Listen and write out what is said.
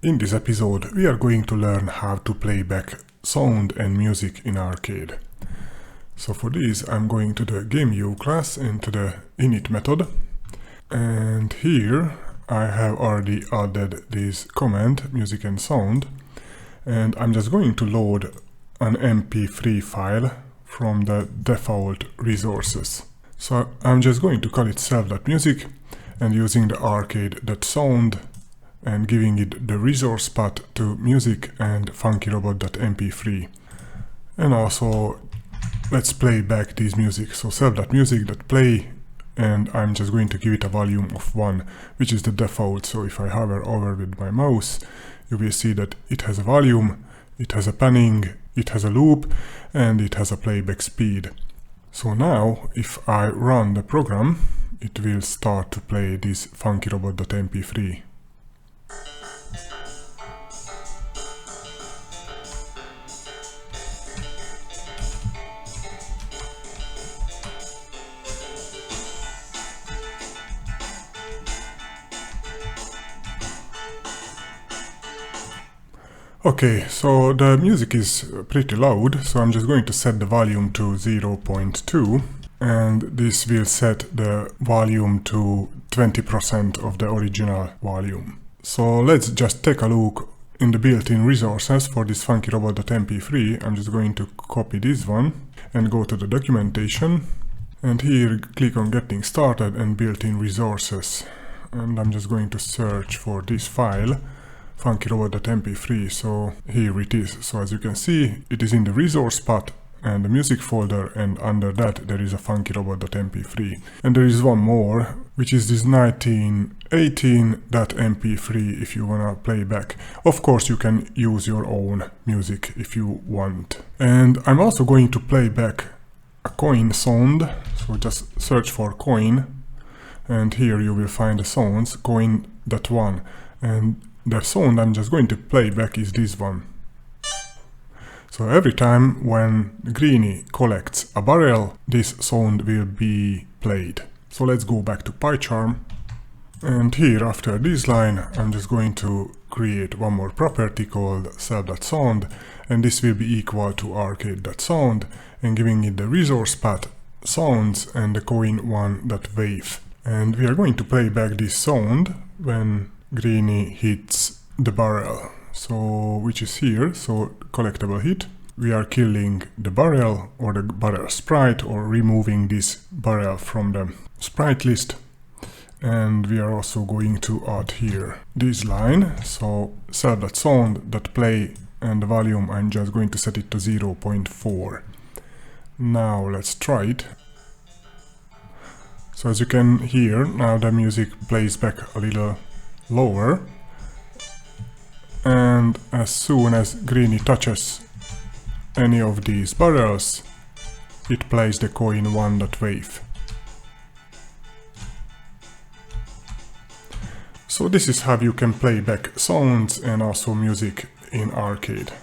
In this episode, we are going to learn how to play back sound and music in arcade. So for this, I'm going to the GameU class and to the init method. And here I have already added this command, music and sound. And I'm just going to load an MP3 file from the default resources. So I'm just going to call it self.music and using the arcade.sound and giving it the resource path to music and funkyrobot.mp3. And also let's play back this music. So self.music.play, and I'm just going to give it a volume of 1, which is the default. So if I hover over with my mouse, you will see that it has a volume, it has a panning, it has a loop, and it has a playback speed. So now if I run the program, it will start to play this funkyrobot.mp3. Okay, so the music is pretty loud, so I'm just going to set the volume to 0.2, and this will set the volume to 20% of the original volume. So let's just take a look in the built-in resources for this funkyrobot.mp3. I'm just going to copy this one and go to the documentation, and here click on getting started and built-in resources, and I'm just going to search for this file, funkyrobot.mp3. so here it is. So as you can see, it is in the resource path and the music folder, and under that there is a funkyrobot.mp3. And there is one more, which is this 1918.mp3 if you wanna play back. Of course you can use your own music if you want. And I'm also going to play back a coin sound, so just search for coin, and here you will find the sounds, coin.1, and the sound I'm just going to play back is this one. So every time when Greenie collects a barrel, this sound will be played. So let's go back to PyCharm. And here after this line, I'm just going to create one more property called self.sound, and this will be equal to arcade.sound, and giving it the resource path sounds and the coin1.wave. And we are going to play back this sound when Greenie hits the barrel, so which is here. So collectible hit, we are killing the barrel or the barrel sprite, or removing this barrel from the sprite list. And we are also going to add here this line, so self.sound.play, and the volume I'm just going to set it to 0.4. Now let's try it. So as you can hear, now the music plays back a little lower, and as soon as Greenie touches any of these barrels, it plays the coin1.wave. So this is how you can play back sounds and also music in arcade.